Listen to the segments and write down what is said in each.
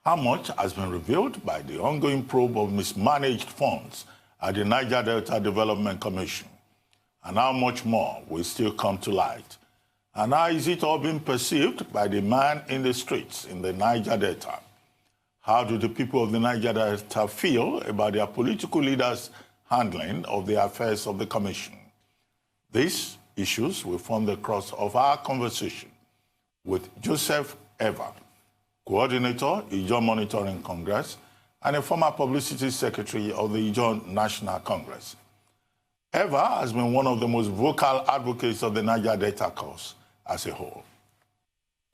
How much has been revealed by the ongoing probe of mismanaged funds at the Niger Delta Development Commission? And how much more will still come to light? And how is it all being perceived by the man in the streets in the Niger Delta? How do the people of the Niger Delta feel about their political leaders' handling of the affairs of the Commission? These issues will form the crux of our conversation with Joseph Evah, Coordinator, Ijaw Monitoring Congress, and a former Publicity Secretary of the Ijaw National Congress. Evah has been one of the most vocal advocates of the Niger Delta cause as a whole.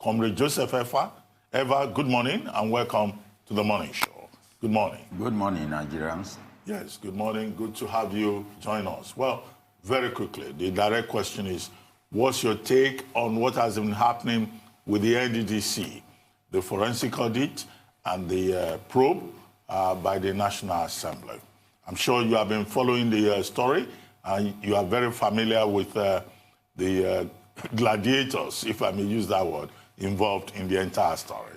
Comrade Joseph Evah, good morning and welcome to the Morning Show. Good morning. Good morning, Nigerians. Yes, good morning. Good to have you join us. Well, very quickly, the direct question is, what's your take on what has been happening with the NDDC, the forensic audit, and the probe by the National Assembly? I'm sure you have been following the story, and you are very familiar with the gladiators, if I may use that word, involved in the entire story.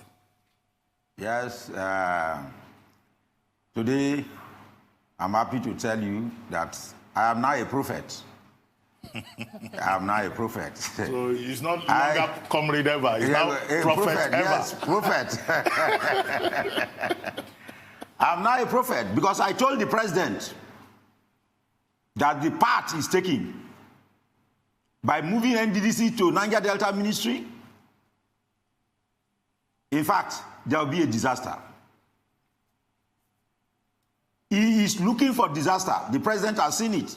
Yes, today I'm happy to tell you that I am now a prophet. I am now a prophet. So it's not longer Comrade Evah, it's now Prophet Evah. Yes, prophet. I'm now a prophet because I told the president that the path is taking by moving NDDC to Niger Delta Ministry. In fact, there will be a disaster. He is looking for disaster. The president has seen it.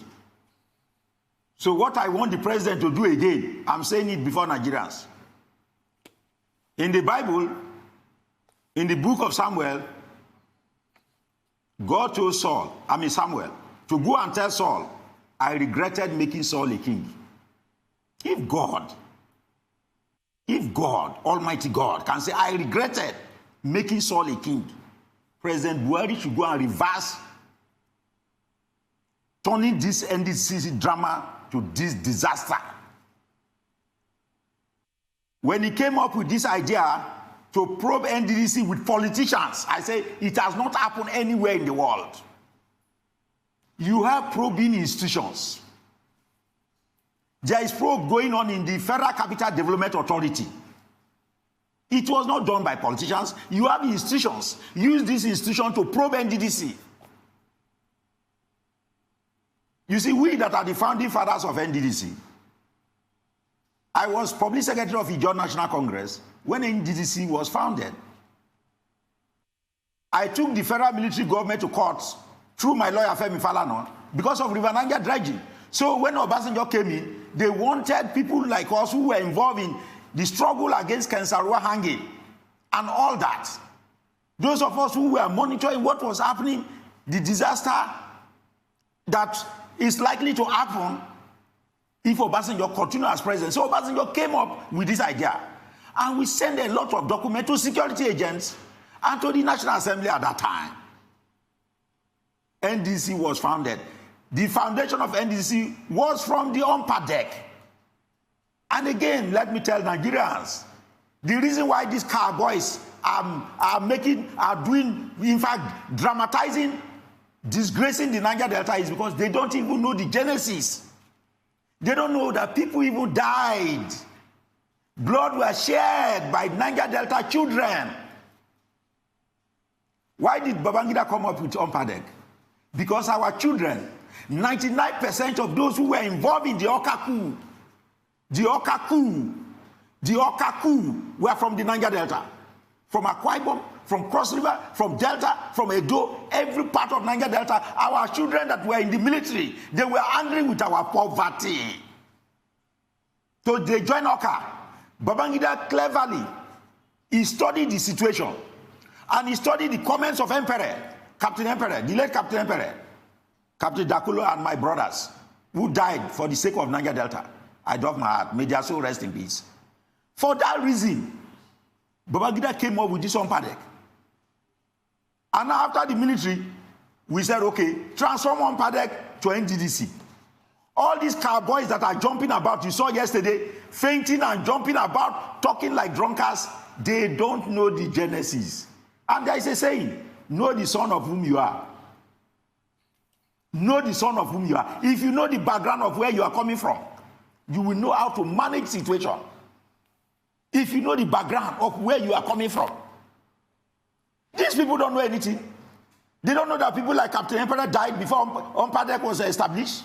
So what I want the president to do again, I'm saying it before Nigerians. In the Bible, in the book of Samuel, God told Samuel, to go and tell Saul, I regretted making Saul a king. If God, Almighty God, can say, I regretted making Saul a king, President Buhari should go and reverse turning this NDDC drama to this disaster. When he came up with this idea to probe NDDC with politicians, I say it has not happened anywhere in the world. You have probing institutions. There is probe going on in the Federal Capital Development Authority. It was not done by politicians. You have institutions. Use this institution to probe NDDC. You see, we that are the founding fathers of NDDC, I was public secretary of Ijaw National Congress when NDDC was founded. I took the federal military government to court through my lawyer Femi Falana because of River Niger dredging. So when Obasanjo came in, they wanted people like us who were involved in the struggle against Kensarua hanging and all that. Those of us who were monitoring what was happening, the disaster that is likely to happen if Obasanjo continues as president. So Obasanjo came up with this idea. And we sent a lot of documents to security agents and to the National Assembly at that time. NDC was founded. The foundation of NDC was from the upper deck. And again, let me tell Nigerians, the reason why these cowboys are doing, in fact, dramatizing, disgracing the Niger Delta is because they don't even know the genesis. They don't know that people even died. Blood was shed by Niger Delta children. Why did Babangida come up with Ompadek? Because our children, 99% of those who were involved in the Okaku were from the Niger Delta. From Akwa Ibom, from Cross River, from Delta, from Edo, every part of Niger Delta, our children that were in the military, they were angry with our poverty. So they joined Oka. Babangida cleverly, he studied the situation, and he studied the comments of Captain Emperor, the late Captain Emperor, Captain Dakulo and my brothers, who died for the sake of Niger Delta. I love my heart. May their soul rest in peace. For that reason, Babangida came up with this Ompadek. And after the military, we said, okay, transform Ompadek to NDDC. All these cowboys that are jumping about, you saw yesterday, fainting and jumping about, talking like drunkards, they don't know the genesis. And there is a saying, know the son of whom you are. Know the son of whom you are. If you know the background of where you are coming from, you will know how to manage situation. If you know the background of where you are coming from. These people don't know anything. They don't know that people like Captain Emperor died before Pondei was established.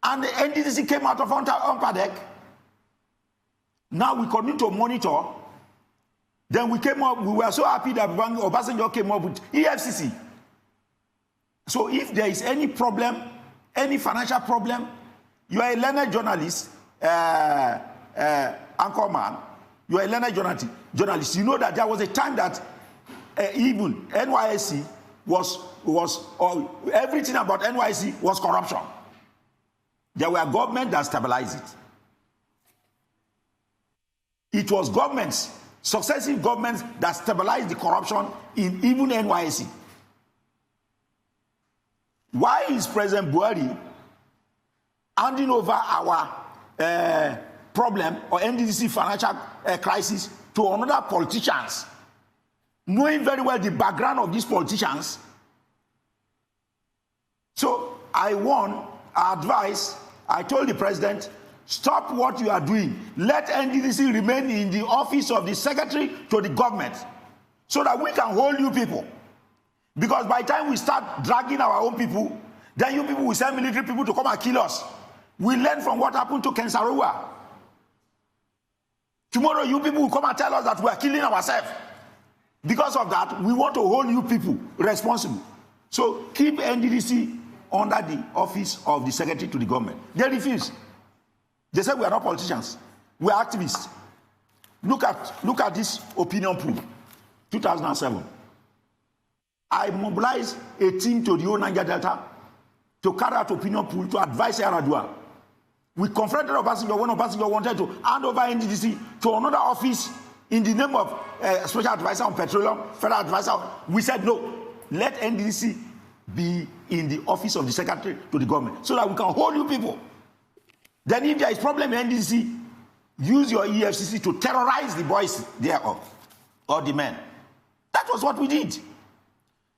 And the NDDC came out of Pondei. Now we continue to monitor. Then we came up, we were so happy that Obasanjo came up with EFCC. So if there is any problem, any financial problem, you are a learned journalist, anchorman, you are a learned journalist. You know that there was a time that even NYSC everything about NYSC was corruption. There were governments that stabilized it. It was governments, successive governments, that stabilized the corruption in even NYSC. Why is President Buhari handing over our problem or NDDC financial crisis to another politicians, knowing very well the background of these politicians? So I told the president, stop what you are doing. Let NDDC remain in the office of the secretary to the government so that we can hold you people. Because by the time we start dragging our own people, then you people will send military people to come and kill us. We learn from what happened to Kensarawa. Tomorrow you people will come and tell us that we are killing ourselves. Because of that, we want to hold you people responsible. So keep NDDC under the office of the secretary to the government. They refuse. They said we are not politicians. We are activists. Look at this opinion poll, 2007. I mobilized a team to the whole Niger Delta to carry out opinion poll to advise Yaradua. We confronted Obasanjo when Obasanjo wanted to hand over NDDC to another office in the name of Special Advisor on Petroleum, Federal Advisor. We said no, let NDDC be in the office of the secretary to the government so that we can hold you people. Then if there is problem in NDDC, use your EFCC to terrorize the boys thereof or the men. That was what we did.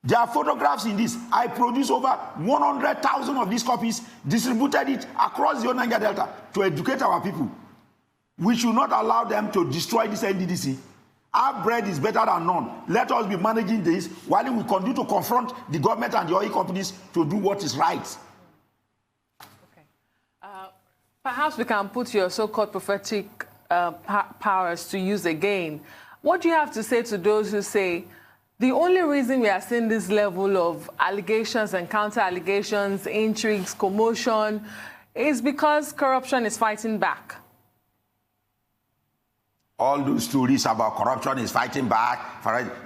There are photographs in this. I produced over 100,000 of these copies, distributed it across the Niger Delta to educate our people. We should not allow them to destroy this NDDC. Our bread is better than none. Let us be managing this while we continue to confront the government and the oil companies to do what is right. Okay. Perhaps we can put your so-called prophetic powers to use again. What do you have to say to those who say, the only reason we are seeing this level of allegations and counter-allegations, intrigues, commotion, is because corruption is fighting back? All those stories about corruption is fighting back.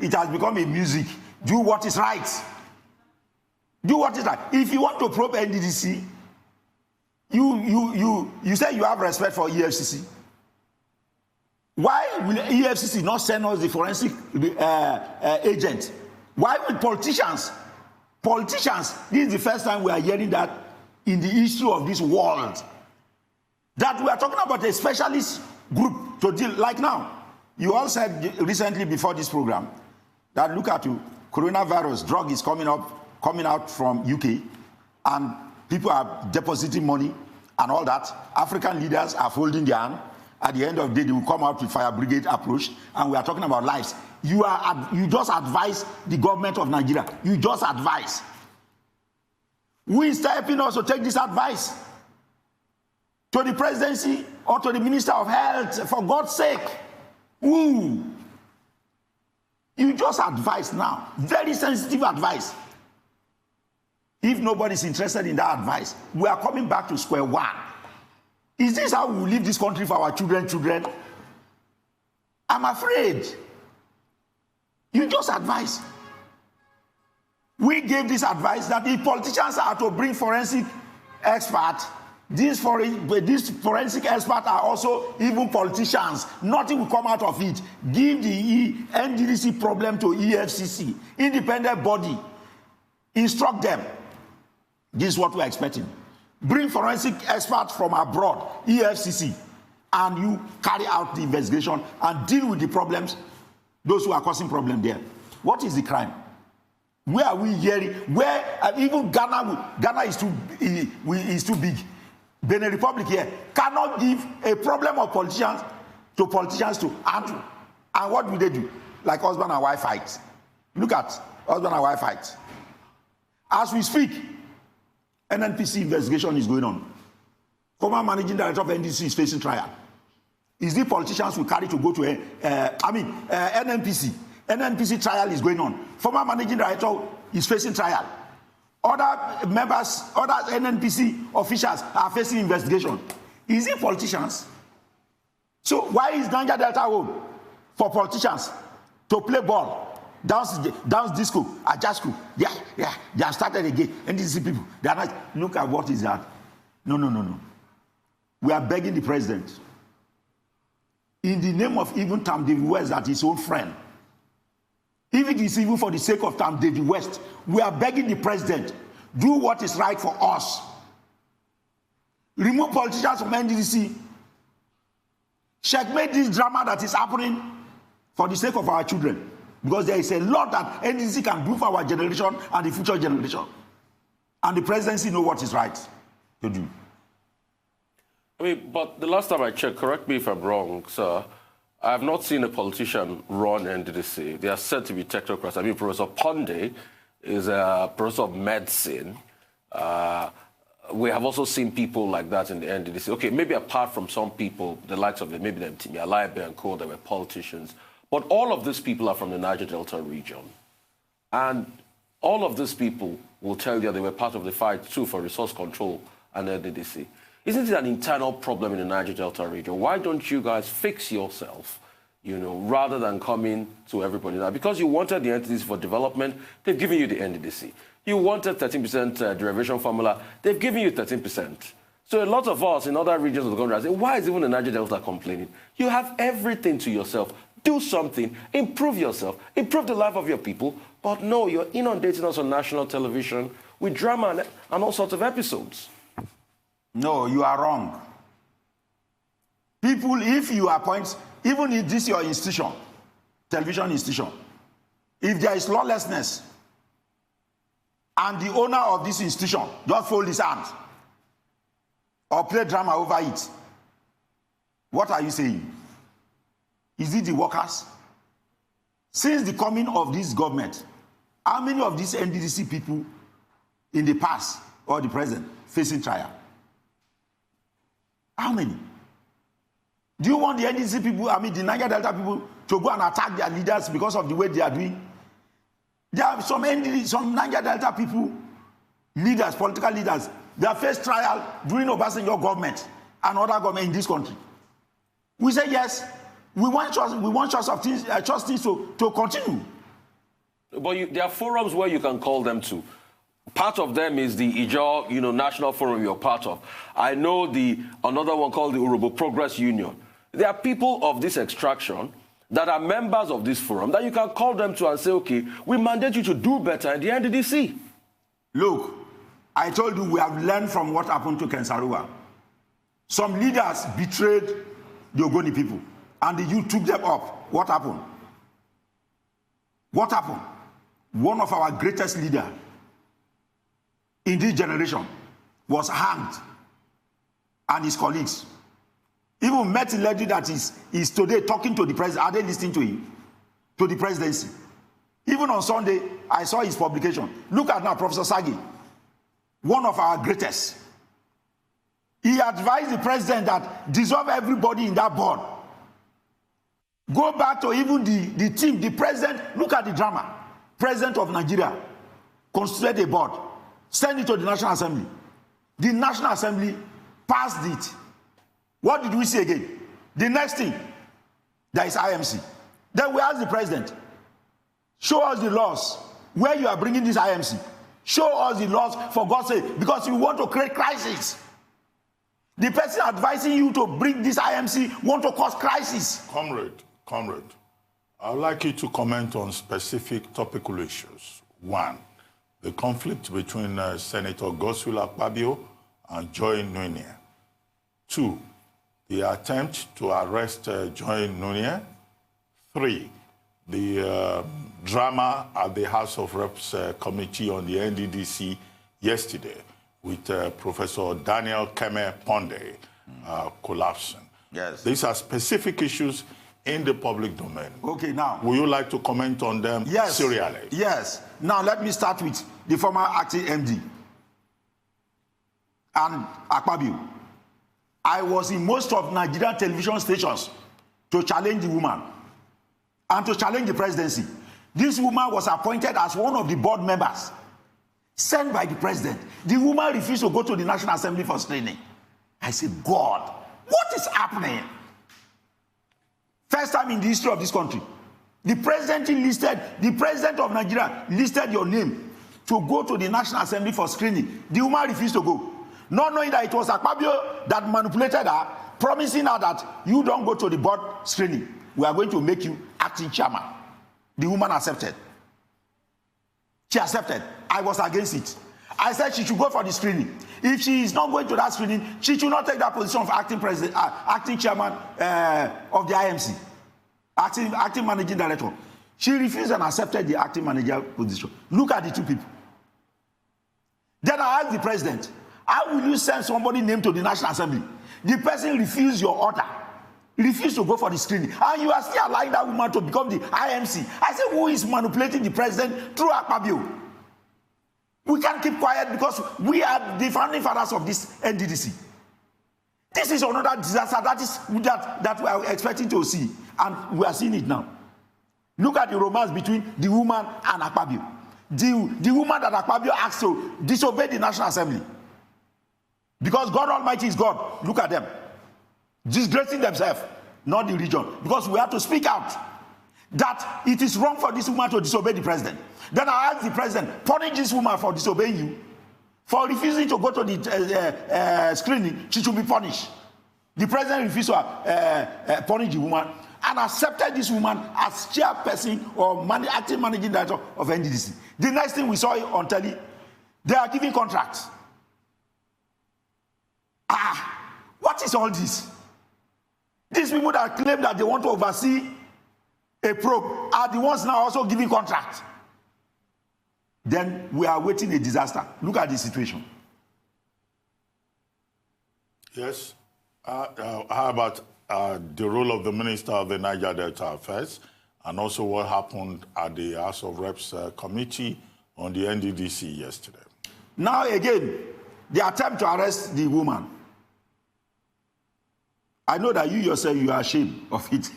It has become a music. Do what is right. Do what is right. If you want to probe NDDC, you say you have respect for EFCC. Why will EFCC not send us the forensic agent? Why will politicians, this is the first time we are hearing that in the history of this world, that we are talking about a specialist group to deal, like now. You all said recently before this program that look at you, coronavirus drug is coming out from UK, and people are depositing money and all that. African leaders are folding their hand. At the end of the day, they will come out with fire brigade approach, and we are talking about lives. You just advise the government of Nigeria. You just advise. Who is helping us to take this advice? To the presidency or to the Minister of Health, for God's sake? Who? You just advise now. Very sensitive advice. If nobody is interested in that advice, we are coming back to square one. Is this how we leave this country for our children? I'm afraid. You just advise. We gave this advice that if politicians are to bring forensic experts, these forensic experts are also even politicians. Nothing will come out of it. Give the NDDC problem to EFCC, independent body. Instruct them. This is what we're expecting. Bring forensic experts from abroad, EFCC, and you carry out the investigation and deal with the problems, those who are causing problems there. What is the crime? Where are we hearing? Where even Ghana is too big. Benin Republic here cannot give a problem of politicians to handle. And what do they do? Like husband and wife fight. Look at husband and wife fight. As we speak, NNPC investigation is going on. Former managing director of NDDC is facing trial. Is the politicians we carry to go to NNPC? NNPC trial is going on. Former managing director is facing trial. Other members, other NNPC officials are facing investigation. Is it politicians? So why is Niger Delta home for politicians to play ball, dance disco, Ajasco? Yeah, they have started again. NDDC people, they are not. Look at what is that? No. We are begging the president, in the name of even Tam David West, that his own friend. If it is even for the sake of Tam David West, we are begging the president, do what is right for us. Remove politicians from NDDC. Checkmate this drama that is happening for the sake of our children. Because there is a lot that NDDC can do for our generation and the future generation. And the presidency knows what is right to do. I mean, but the last time I checked, correct me if I'm wrong, sir, I have not seen a politician run NDDC. They are said to be technocrats. I mean, Professor Pondei is a professor of medicine. We have also seen people like that in the NDDC. Okay, maybe apart from some people, the likes of maybe them, Timi Alaibe and Co, that were politicians. But all of these people are from the Niger Delta region. And all of these people will tell you they were part of the fight, too, for resource control and NDDC. Isn't it an internal problem in the Niger Delta region? Why don't you guys fix yourself, rather than coming to everybody now? Because you wanted the entities for development, they've given you the NDDC. You wanted 13% derivation formula, they've given you 13%. So a lot of us in other regions of the country are saying, why is even the Niger Delta complaining? You have everything to yourself. Do something, improve yourself, improve the life of your people. But no, you're inundating us on national television with drama and all sorts of episodes. No, you are wrong. People, if you appoint, even if this is your institution, television institution, if there is lawlessness and the owner of this institution just fold his hands or play drama over it, what are you saying? Is it the workers? Since the coming of this government, how many of these NDDC people in the past or the present facing trial? How many? Do you want the NDDC people, the Niger Delta people, to go and attack their leaders because of the way they are doing? There are some Niger Delta people, leaders, political leaders, they faced trial during Obasanjo government and other government in this country. We say yes, we want justice to continue. But there are forums where you can call them to. Part of them is the Ijaw, National Forum you're part of. I know another one called the Urobo Progress Union. There are people of this extraction that are members of this forum that you can call them to and say, okay, we mandate you to do better in the NDDC. Look, I told you we have learned from what happened to Kensarua. Some leaders betrayed the Ogoni people and the youth took them up. What happened? What happened? One of our greatest leaders in this generation was hanged, and his colleagues. Even met a lady that is today talking to the president. Are they listening to him? To the presidency. Even on Sunday, I saw his publication. Look at now, Professor Sagi, one of our greatest. He advised the president that dissolve everybody in that board. Go back to even the team, the president. Look at the drama. President of Nigeria constituted a board. Send it to the National Assembly. The National Assembly passed it. What did we see again? The next thing, there is IMC. Then we asked the president, show us the laws where you are bringing this IMC. Show us the laws, for God's sake, because you want to create crisis. The person advising you to bring this IMC want to cause crisis. Comrade, I would like you to comment on specific topical issues. One, the conflict between Senator Godswill Akpabio and Joy Nunez. Two, the attempt to arrest Joy Nunez. Three, the drama at the House of Reps Committee on the NDDC yesterday with Professor Daniel Keme Pondei collapsing. Yes. These are specific issues in the public domain. Okay, now. Would you like to comment on them serially? Yes. Now, let me start with the former acting MD and Akpabio. I was in most of Nigerian television stations to challenge the woman and to challenge the presidency. This woman was appointed as one of the board members sent by the president. The woman refused to go to the National Assembly for screening. I said, God, what is happening? First time in the history of this country, the president of Nigeria listed your name to go to the National Assembly for screening. The woman refused to go, not knowing that it was Akpabio that manipulated her, promising her that you don't go to the board screening. We are going to make you acting chairman. The woman accepted. She accepted. I was against it. I said she should go for the screening. If she is not going to that screening, she should not take that position of acting president, acting chairman of the IMC, acting managing director. She refused and accepted the acting manager position. Look at the two people. Then I asked the president, how will you send somebody named to the National Assembly? The person refused your order. Refused to go for the screening. And you are still allowing that woman to become the IMC. I said, who is manipulating the president through Akpabio? We can't keep quiet because we are the founding fathers of this NDDC. This is another disaster that we are expecting to see. And we are seeing it now. Look at the romance between the woman and Akpabio. The woman that Akpabio asked to disobey the National Assembly. Because God Almighty is God. Look at them. Disgracing themselves, not the region. Because we have to speak out that it is wrong for this woman to disobey the president. Then I asked the president, punish this woman for disobeying you. For refusing to go to the screening, she should be punished. The president refused to punish the woman and accepted this woman as chairperson or acting managing director of NDDC. The next thing we saw on telly, they are giving contracts. What is all this? These people that claim that they want to oversee a probe are the ones now also giving contracts. Then we are waiting a disaster. Look at the situation. Yes. How about the role of the Minister of the Niger Delta Affairs and also what happened at the House of Reps Committee on the NDDC yesterday? Now again, the attempt to arrest the woman. I know that you yourself, you are ashamed of it.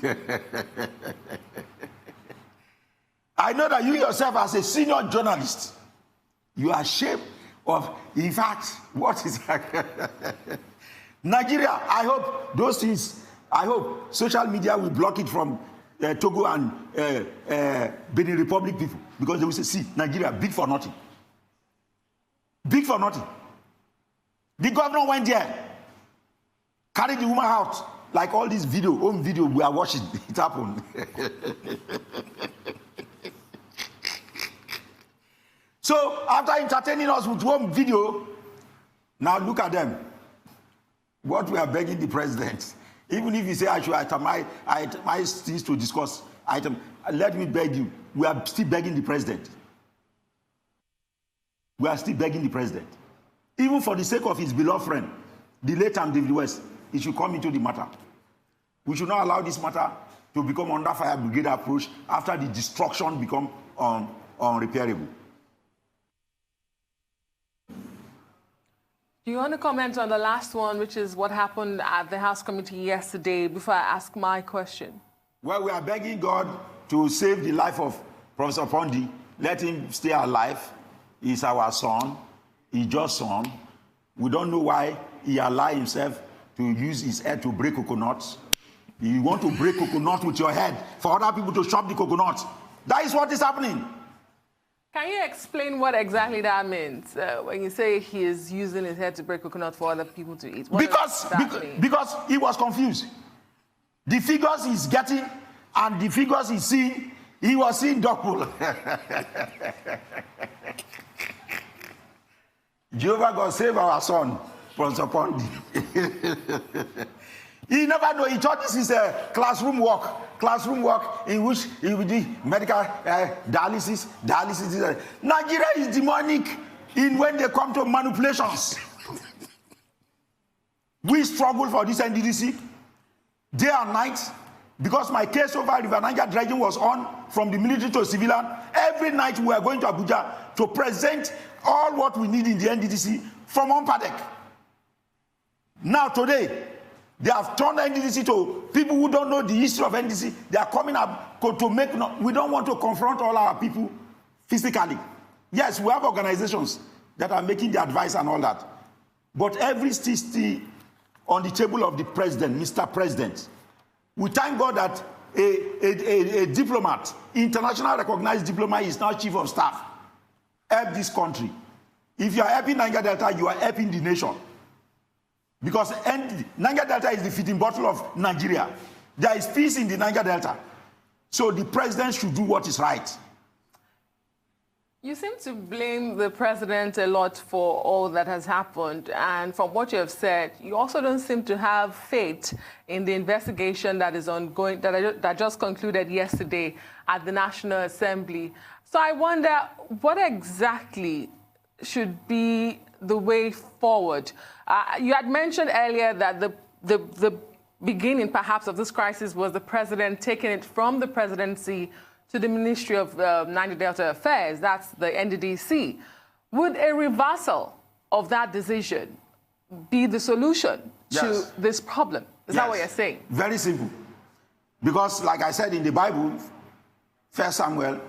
I know that you yourself, as a senior journalist, you are ashamed of, in fact, what is Nigeria. I hope those things, I hope social media will block it from Togo and Benin Republic people, because they will say, see, Nigeria, big for nothing. Big for nothing. The governor went there, carried the woman out, like all this home video we are watching. It happened. So after entertaining us with home video, now look at them. What we are begging the president, even if you say I should itemize things to discuss, let me beg you, we are still begging the president. We are still begging the president. Even for the sake of his beloved friend, the late David West, he should come into the matter. We should not allow this matter to become under fire brigade approach after the destruction become unrepairable. Do you want to comment on the last one, which is what happened at the House Committee yesterday, before I ask my question? Well, we are begging God to save the life of Professor Pondei. Let him stay alive. He's our son. Ijaw's son. We don't know why he allowed himself to use his head to break coconuts. You want to break coconut with your head for other people to chop the coconut. That is what is happening. Can you explain what exactly that means when you say he is using his head to break coconut for other people to eat? Because he was confused. The figures he's getting and the figures he's seeing, he was seeing double. Jehovah God save our son, Professor Pondei. He never know. He thought this is a classroom work in which he will do medical dialysis. Nigeria is demonic in when they come to manipulations. We struggle for this NDDC day and night because my case over River Niger dredging was on from the military to civilian. Every night we are going to Abuja to present all what we need in the NDDC from Pondei. Now today, they have turned NDDC to people who don't know the history of NDDC. They are coming up to make. We don't want to confront all our people physically. Yes, we have organizations that are making the advice and all that. But every still on the table of the president, Mr. President. We thank God that a diplomat, international recognized diplomat, is now chief of staff. Help this country. If you are helping Niger Delta, you are helping the nation. Because Niger Delta is the fitting bottle of Nigeria. There is peace in the Niger Delta. So the president should do what is right. You seem to blame the president a lot for all that has happened. And from what you have said, you also don't seem to have faith in the investigation that is ongoing, that just concluded yesterday at the National Assembly. So I wonder, what exactly should be the way forward? You had mentioned earlier that the beginning, perhaps, of this crisis was the president taking it from the presidency to the Ministry of Niger Delta Affairs, that's the NDDC. Would a reversal of that decision be the solution to this problem? Is that what you're saying? Very simple. Because, like I said in the Bible, 1 Samuel,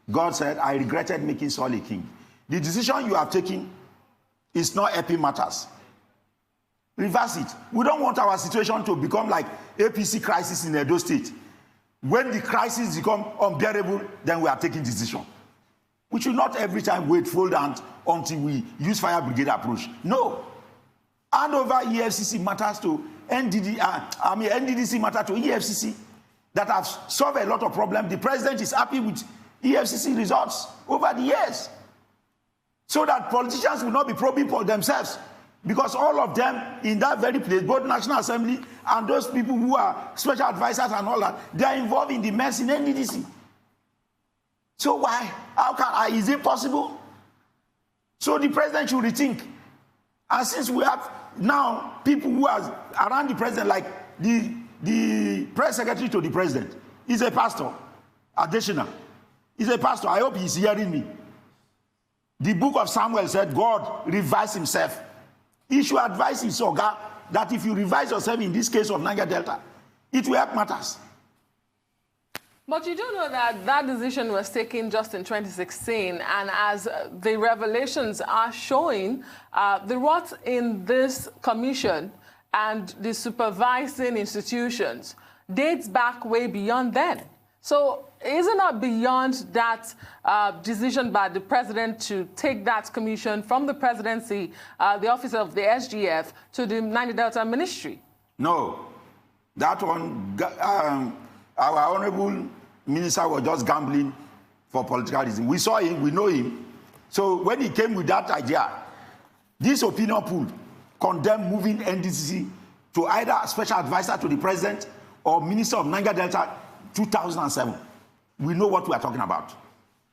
God said, I regretted making Saul a king. The decision you have taken is not helping matters. Reverse it. We don't want our situation to become like APC crisis in Edo State. When the crisis becomes unbearable, then we are taking decision. We should not every time wait, fold hands until we use fire brigade approach. No. Hand over EFCC matters to NDDC matter to EFCC that have solved a lot of problems. The president is happy with EFCC results over the years. So that politicians will not be probing for themselves. Because all of them in that very place, both National Assembly and those people who are special advisors and all that, they are involved in the mess in NDDC. So why? Is it possible? So the president should rethink. And since we have now people who are around the president, like the press secretary to the president, is a pastor, Additional. He's a pastor. I hope he's hearing me. The book of Samuel said God revised himself. He should advise his Oga that if you revise yourself in this case of Niger Delta, it will help matters. But you do know that that decision was taken just in 2016, and as the revelations are showing, the rot in this commission and the supervising institutions dates back way beyond then. So is it not beyond that decision by the president to take that commission from the presidency, the office of the SGF, to the Niger Delta Ministry? No. That one, our honorable minister was just gambling for political reasons. We saw him, we know him. So when he came with that idea, this opinion pool condemned moving NDDC to either a special advisor to the president or minister of Niger Delta 2007. We know what we are talking about.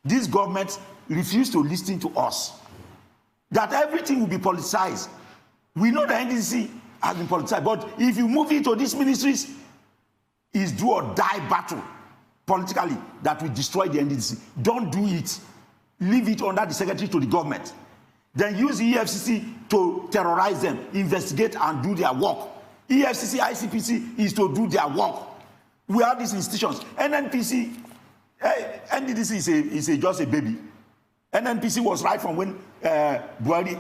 This government refused to listen to us. That everything will be politicized. We know the NDDC has been politicized, but if you move into these ministries, it's do or die battle politically that will destroy the NDDC. Don't do it. Leave it under the secretary to the government. Then use the EFCC to terrorize them, investigate and do their work. EFCC, ICPC is to do their work. We have these institutions. NNPC, NDDC is just a baby. NNPC was right from when Buhari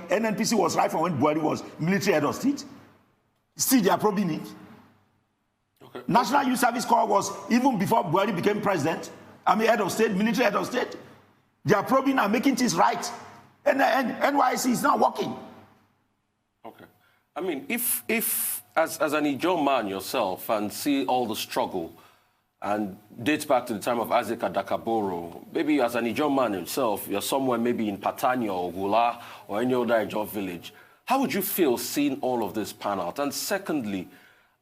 was military head of state. Still, they are probing it. Okay. National Youth Service Corps was even before Buhari became president. Head of state, military head of state. They are probing and making things right. And NYC is not working. Okay. I mean, if as an Ijaw man yourself and see all the struggle and dates back to the time of Isaac Adakaboro, maybe as an Ijaw man himself, you're somewhere maybe in Patania or Gula or any other Ijaw village, how would you feel seeing all of this pan out? And secondly,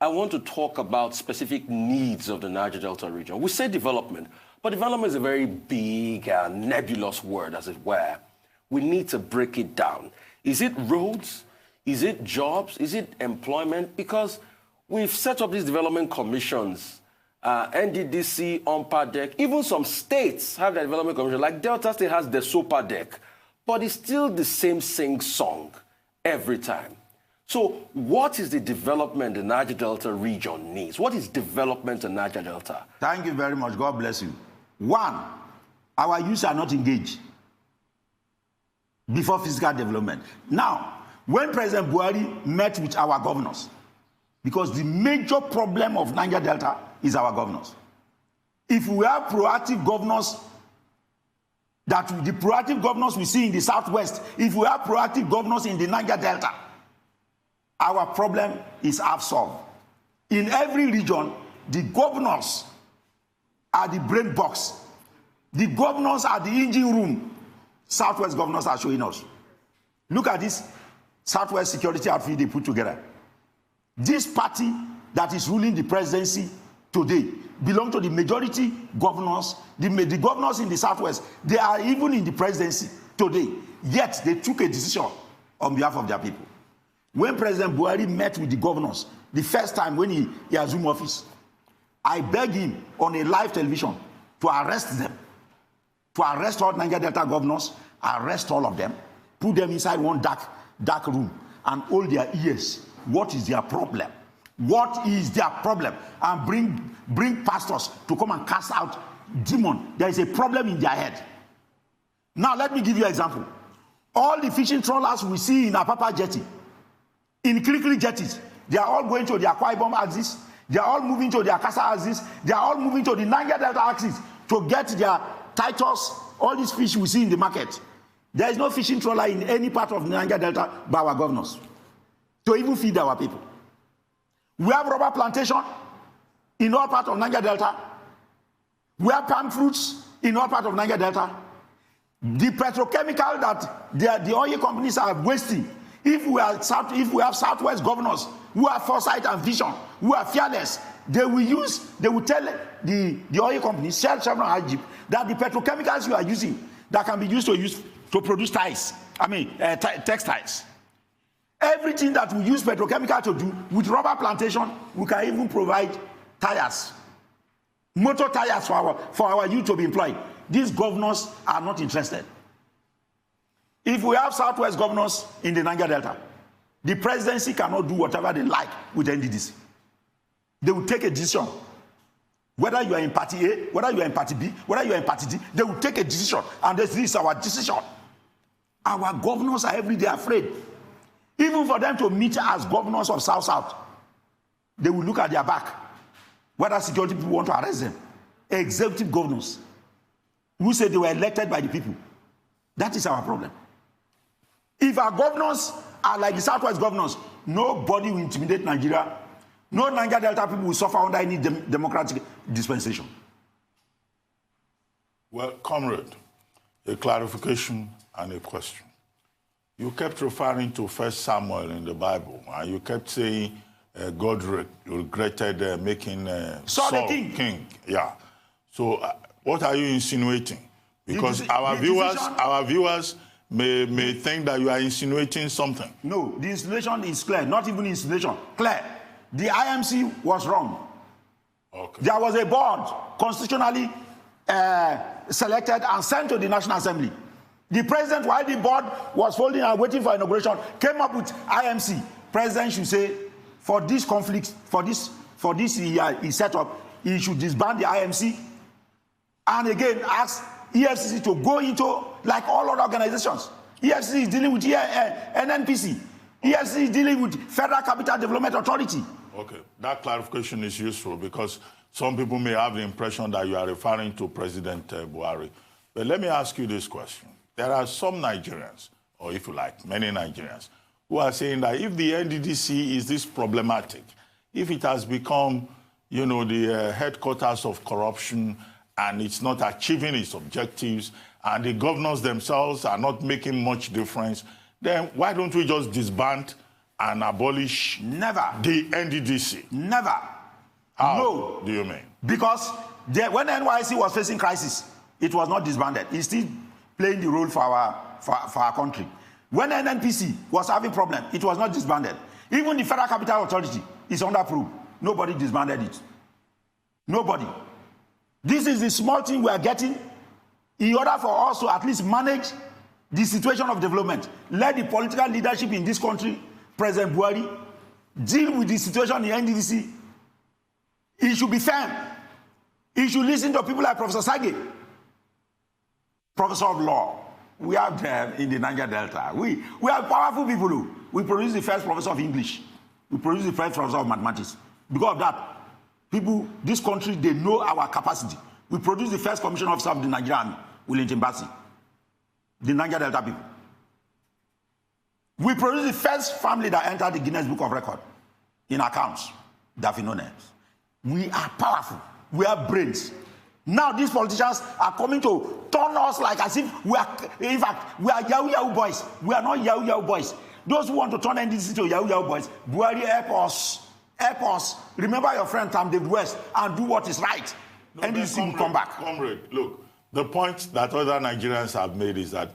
I want to talk about specific needs of the Niger Delta region. We say development, but development is a very big and nebulous word, as it were. We need to break it down. Is it roads? Is it jobs? Is it employment? Because we've set up these development commissions, NDDC, OMPADEC, even some states have their development commission, like Delta State has the SOPADEC, but it's still the same sing-song every time. So what is the development the Niger Delta region needs? What is development in Niger Delta? Thank you very much. God bless you. One, our youth are not engaged before physical development. Now, when President Buhari met with our governors, because the major problem of Niger Delta is our governors. If we have proactive governors, that the proactive governors we see in the Southwest, if we have proactive governors in the Niger Delta, our problem is half solved. In every region, the governors are the brain box. The governors are the engine room. Southwest governors are showing us. Look at this Southwest security outfit they put together. This party that is ruling the presidency today belong to the majority governors. The governors in the Southwest, they are even in the presidency today. Yet they took a decision on behalf of their people. When President Buhari met with the governors, the first time when he assumed office, I begged him on a live television to arrest them, to arrest all Niger Delta governors, arrest all of them, put them inside one dark room, and hold their ears. What is their problem? What is their problem? And bring pastors to come and cast out demon. There is a problem in their head. Now let me give you an example. All the fishing trawlers we see in Apapa jetty, in Kirikiri jetties, they are all going to the Akwa Ibom axis. They are all moving to the Akasa axis. They are all moving to the Niger Delta axis to get their Titus, all these fish we see in the market. There is no fishing trawler in any part of the Niger Delta by our governors to even feed our people. We have rubber plantation in all parts of Niger Delta. We have palm fruits in all parts of Niger Delta. The petrochemical that the oil companies are wasting, if we have Southwest governors who have foresight and vision, who are fearless, they will tell the oil companies, Shell, Chevron, and Egypt, that the petrochemicals you are using that can be used to produce textiles. Everything that we use petrochemical to do, with rubber plantation, we can even provide tires, motor tires for our youth to be employed. These governors are not interested. If we have Southwest governors in the Niger Delta, the presidency cannot do whatever they like with NDDC. They will take a decision. Whether you are in party A, whether you are in party B, whether you are in party D, they will take a decision. And this is our decision. Our governors are every day afraid. Even for them to meet as governors of South-South, they will look at their back, whether security people want to arrest them. Executive governors who say they were elected by the people. That is our problem. If our governors are like the Southwest governors, nobody will intimidate Nigeria. No Niger Delta people will suffer under any democratic dispensation. Well, Comrade, a clarification and a question. You kept referring to 1 Samuel in the Bible, and you kept saying God regretted making Saul king. Yeah. So what are you insinuating? Because our viewers may think that you are insinuating something. No, the insinuation is clear. Not even insinuation. Clear. The IMC was wrong. Okay. There was a board constitutionally selected and sent to the National Assembly. The president, while the board was folding and waiting for inauguration, came up with IMC. President should say, for this conflict, for this he set up, he should disband the IMC, and again ask EFCC to go into, like all other organizations. EFCC is dealing with NNPC. EFCC is dealing with Federal Capital Development Authority. Okay, that clarification is useful because some people may have the impression that you are referring to President Buhari. But let me ask you this question. There are some Nigerians, or if you like, many Nigerians, who are saying that if the NDDC is this problematic, if it has become, the headquarters of corruption and it's not achieving its objectives and the governors themselves are not making much difference, then why don't we just disband and abolish Never. the NDDC? Never. How No. do you mean? Because when NYC was facing crisis, it was not disbanded. It's still playing the role for our country. When NNPC was having problem, it was not disbanded. Even the Federal Capital Authority is under probe. Nobody disbanded it. Nobody. This is the small thing we are getting in order for us to at least manage the situation of development. Let the political leadership in this country, President Buhari, deal with the situation in NDDC. He should be firm. He should listen to people like Professor Sage, professor of law. We have them in the Niger Delta. We are powerful people. We produce the first professor of English. We produce the first professor of mathematics. Because of that, people, this country, they know our capacity. We produce the first commission officer of the Nigerian Army, William Timbasi, the Niger Delta people. We produce the first family that entered the Guinness Book of Records in accounts, Daphinones. We are powerful. We have brains. Now these politicians are coming to turn us like as if we are, in fact, we are Yahoo boys. We are not Yahoo boys. Those who want to turn NDC to Yahoo boys, Buhari, help us. Help us. Remember your friend Tam David West and do what is right. No, NDC will come back. Comrade, look, the point that other Nigerians have made is that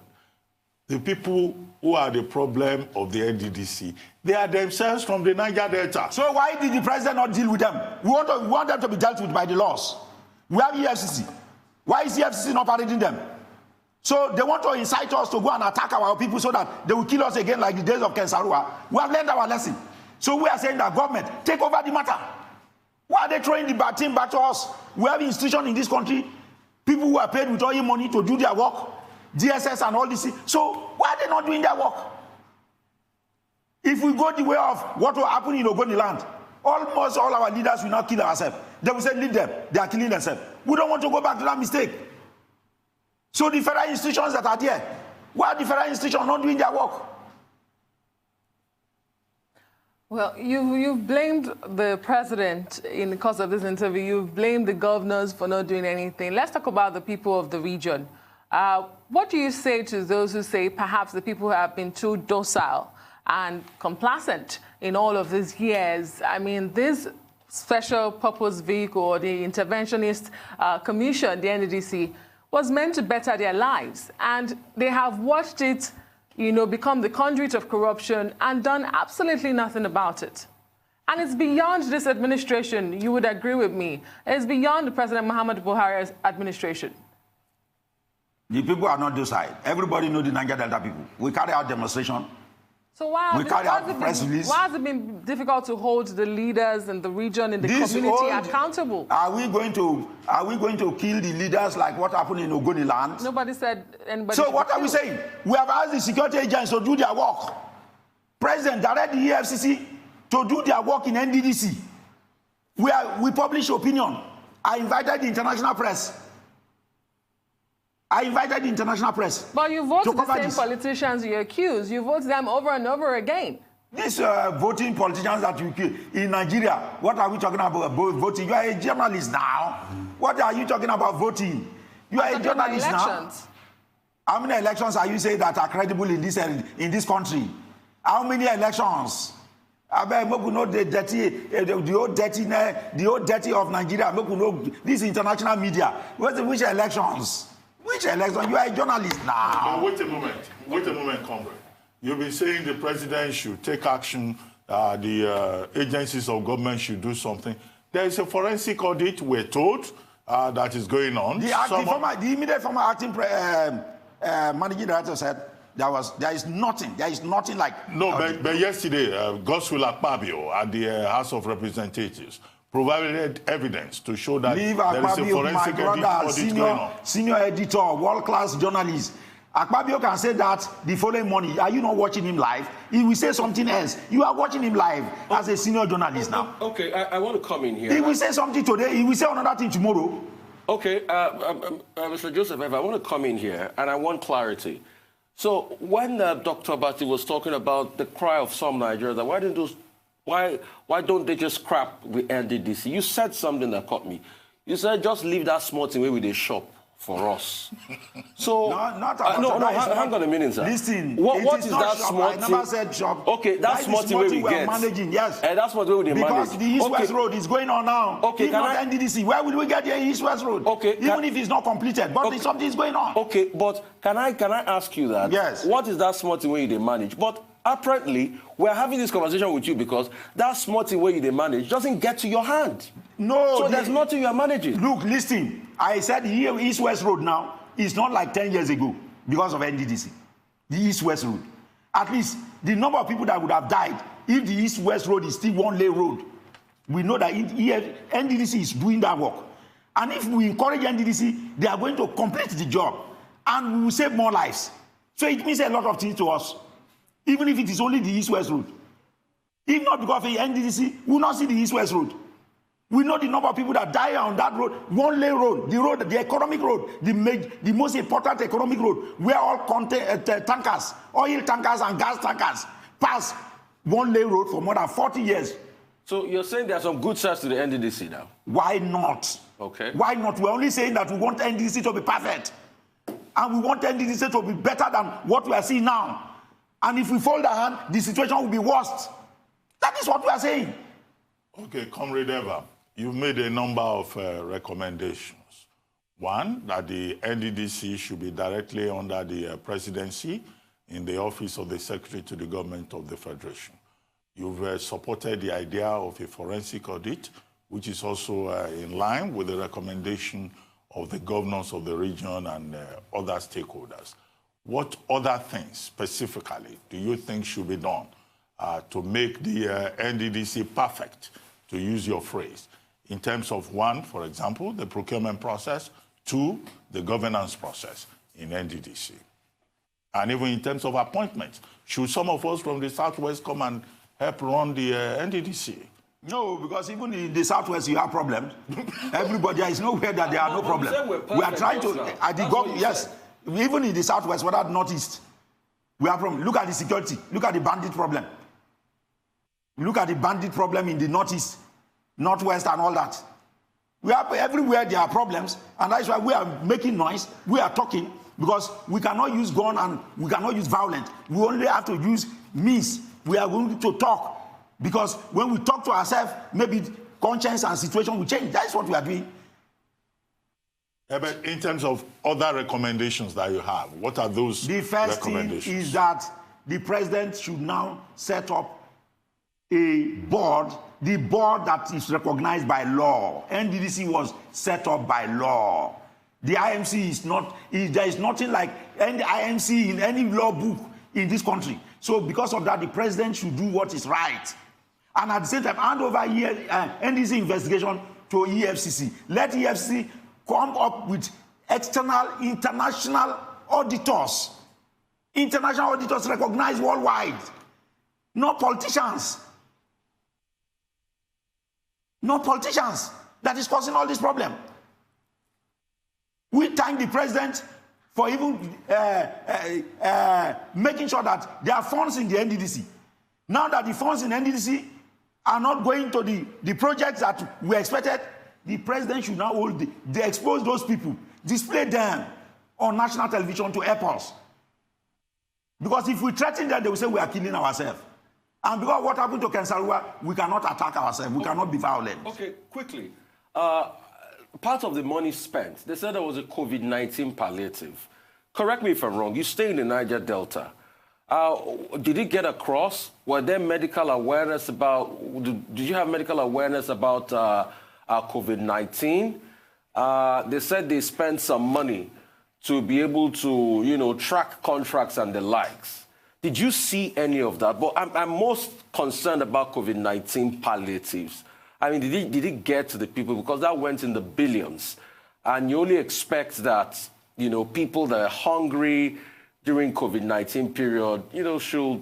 the people who are the problem of the NDDC, they are themselves from the Niger Delta. So why did the president not deal with them? We want them to be dealt with by the laws. We have EFCC. Why is EFCC not parading them? So they want to incite us to go and attack our people so that they will kill us again like the days of Kensarua. We have learned our lesson. So we are saying that government, take over the matter. Why are they throwing the team back to us? We have institutions in this country, people who are paid with oil money to do their work, DSS and all this. So why are they not doing their work? If we go the way of what will happen in Ogoni land, almost all our leaders will not kill ourselves. They will say, leave them. They are killing themselves. We don't want to go back to that mistake. So the federal institutions that are there, why are the federal institutions not doing their work? Well, you've blamed the president in the course of this interview. You've blamed the governors for not doing anything. Let's talk about the people of the region. What do you say to those who say perhaps the people have been too docile and complacent in all of these years? I mean, this special purpose vehicle, or the interventionist commission, the NDDC, was meant to better their lives. And they have watched it, become the conduit of corruption and done absolutely nothing about it. And it's beyond this administration, you would agree with me. It's beyond the President Muhammadu Buhari's administration. The people are not docile. Everybody knows the Niger Delta people. We carry out demonstration. So why has it been difficult to hold the leaders in the region, in the community accountable? Are we going to kill the leaders like what happened in Ogoni land? Nobody said anybody. So what are we saying? We have asked the security agents to do their work. President direct the EFCC to do their work in NDDC. We publish opinion. I invited the international press. But you vote the same politicians you accuse. You vote them over and over again. These voting politicians that you kill in Nigeria, what are we talking about voting? You are a journalist now. What are you talking about voting? You are a journalist now. How many elections are you saying that are credible in this country? How many elections? The old dirty of Nigeria. This international media. Which elections? Which election? You are a journalist now. But wait a moment, comrade. You've been saying the president should take action, the agencies of government should do something. There is a forensic audit, we're told, that is going on. The immediate former acting managing director said there is nothing like... No, but yesterday, Godswill Akpabio at the House of Representatives provided evidence to show that there is a forensic audit going on. Senior editor, world-class journalist. Akpabio can say that the following morning. Are you not watching him live? He will say something else. You are watching him live as a senior journalist now. Okay, I want to come in here. He will say something today. He will say another thing tomorrow. Okay, Mr. Joseph Evah, I want to come in here, and I want clarity. So when Dr. Abati was talking about the cry of some Nigerians, why don't they just scrap the NDDC? You said something that caught me. You said just leave that small thing where they shop for us. So not hang on a minute, sir. Listen, what is that shop. small I never said shop. Okay, that's small thing we get. Managing, yes. And that's what we will manage. Because the East-West Road is going on now. Okay, if not NDDC, where will we get the East-West Road? Okay, even if it's not completed, but something is going on. Okay, but can I ask you that? Yes. What is that small thing where you manage? But apparently, we're having this conversation with you because that small thing where you manage doesn't get to your hand. No. So there's nothing you are managing. Look, listen. I said here East-West Road now is not like 10 years ago because of NDDC. The East-West Road. At least the number of people that would have died if the East-West Road is still one-lane road. We know that NDDC is doing that work. And if we encourage NDDC, they are going to complete the job. And we will save more lives. So it means a lot of things to us. Even if it is only the East-West Road. If not because of the NDDC, we will not see the East-West Road. We know the number of people that die on that road, one-lane road, the economic road, the most important economic road, where all tankers, oil tankers and gas tankers pass one-lane road for more than 40 years. So you're saying there are some good sides to the NDDC now? Why not? Okay. Why not? We're only saying that we want NDDC to be perfect. And we want NDDC to be better than what we are seeing now. And if we fold our hand, the situation will be worse. That is what we are saying. Okay, Comrade Evah, you've made a number of recommendations. One, that the NDDC should be directly under the presidency in the office of the Secretary to the Government of the Federation. You've supported the idea of a forensic audit, which is also in line with the recommendation of the governors of the region and other stakeholders. What other things specifically do you think should be done to make the NDDC perfect, to use your phrase, in terms of one, for example, the procurement process, two, the governance process in NDDC? And even in terms of appointments, should some of us from the Southwest come and help run the NDDC? No, because even in the Southwest, you have problems. Everybody, there is nowhere that there are no problems. We are trying to, yes, even in the Southwest, whether Northeast, we have problems. Look at the security, look at the bandit problem. Look at the bandit problem in the Northeast, Northwest, and all that. We have everywhere there are problems, and that's why we are making noise, we are talking, because we cannot use gun and we cannot use violence. We only have to use means. We are going to talk. Because when we talk to ourselves, maybe conscience and situation will change. That's what we are doing. Yeah, but in terms of other recommendations that you have, what are those recommendations? The first thing is that the president should now set up a board, the board that is recognized by law. NDDC was set up by law. The IMC is not, there is nothing like any IMC in any law book in this country. So because of that, the president should do what is right. And at the same time, hand over NDDC investigation to EFCC. Let EFCC come up with external, international auditors. International auditors recognized worldwide. Not politicians. Not politicians. That is causing all this problem. We thank the president for even making sure that there are funds in the NDDC. Now that the funds in NDDC are not going to the projects that we expected, the president should now hold they expose those people, display them on national television to help us. Because if we threaten them, they will say we are killing ourselves. And because what happened to Kensarua, we cannot attack ourselves. We cannot be violent. Okay, quickly. Part of the money spent, they said there was a COVID-19 palliative. Correct me if I'm wrong. You stay in the Niger Delta. Did it get across? Were there medical awareness about, did you have medical awareness about COVID-19? They said they spent some money to be able to, track contracts and the likes. Did you see any of that? But I'm most concerned about COVID-19 palliatives. I mean, did it get to the people? Because that went in the billions. And you only expect that, people that are hungry during COVID-19 period, should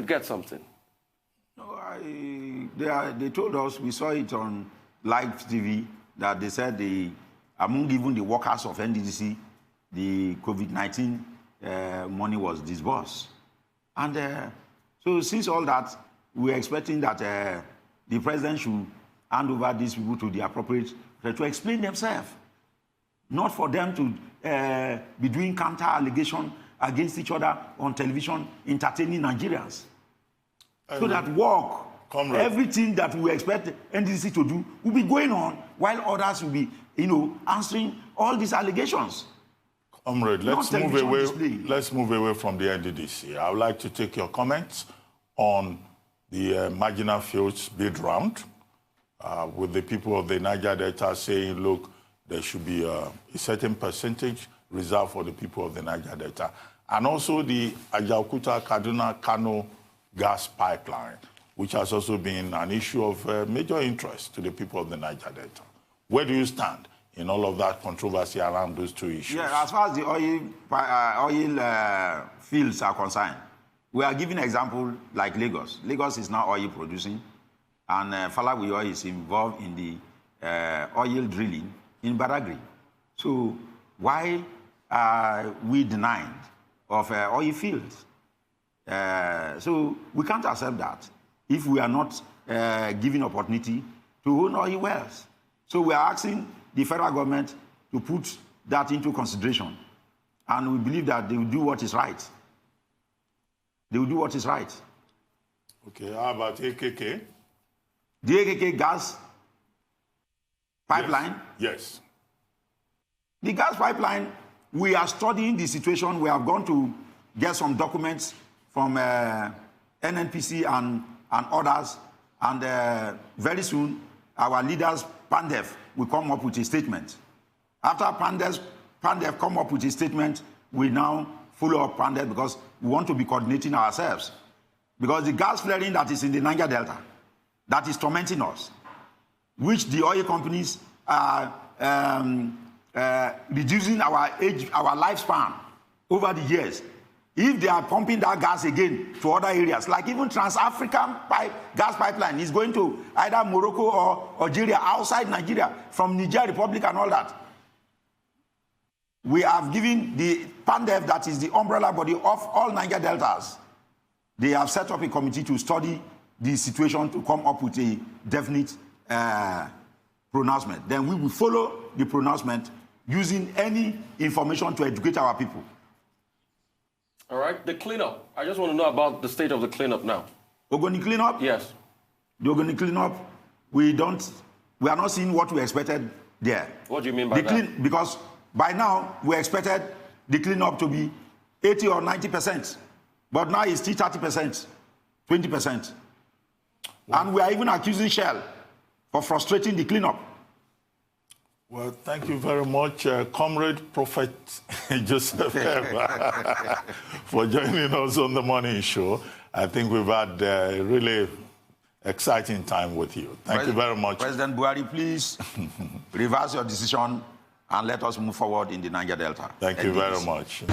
get something. No, they told us, we saw it on live TV, that they said among even the workers of NDDC, the COVID-19 money was disbursed. And so since all that, we're expecting that the president should hand over these people to the appropriate to explain themselves. not for them to be doing counter allegation against each other on television, entertaining Nigerians. So that work, Comrade, everything that we expect NDDC to do will be going on, while others will be, answering all these allegations. Comrade, let's move away from the NDDC. I would like to take your comments on the marginal fields bid round, with the people of the Niger Delta saying, look, there should be a certain percentage reserved for the people of the Niger Delta. And also the Kaduna-Kano gas pipeline, which has also been an issue of major interest to the people of the Niger Delta. Where do you stand in all of that controversy around those two issues? Yeah, as far as the oil fields are concerned, we are giving example like Lagos. Lagos is now oil producing, and Falawi Oil is involved in the oil drilling in Badagry. So why are we denied of oil fields? So we can't accept that if we are not given opportunity to own oil wells. So we are asking the federal government to put that into consideration. And we believe that they will do what is right. They will do what is right. Okay, how about AKK? The AKK gas pipeline? Yes. The gas pipeline, we are studying the situation. We have gone to get some documents from NNPC and others. And very soon, our leaders, Pondei, will come up with a statement. After Pondei come up with a statement, we now follow up Pondei because we want to be coordinating ourselves. Because the gas flaring that is in the Niger Delta, that is tormenting us, which the oil companies are reducing our lifespan over the years. If they are pumping that gas again to other areas, like even Trans-African gas pipeline is going to either Morocco or Algeria, outside Nigeria, from Niger Republic and all that. We have given the Pondei, that is the umbrella body of all Niger Deltas, they have set up a committee to study the situation to come up with a definite pronouncement. Then we will follow the pronouncement using any information to educate our people. All right, the cleanup. I just want to know about the state of the cleanup now. Ogoni cleanup? Yes. The Ogoni cleanup, we are not seeing what we expected there. What do you mean by that? Because by now, we expected the cleanup to be 80 or 90%. But now it's still 30%, 20%. Wow. And we are even accusing Shell for frustrating the cleanup. Well, thank you very much, Comrade Prophet Joseph Evah, for joining us on the morning show. I think we've had a really exciting time with you. Thank you very much. President Buhari, please reverse your decision and let us move forward in the Niger Delta. Thank you very much.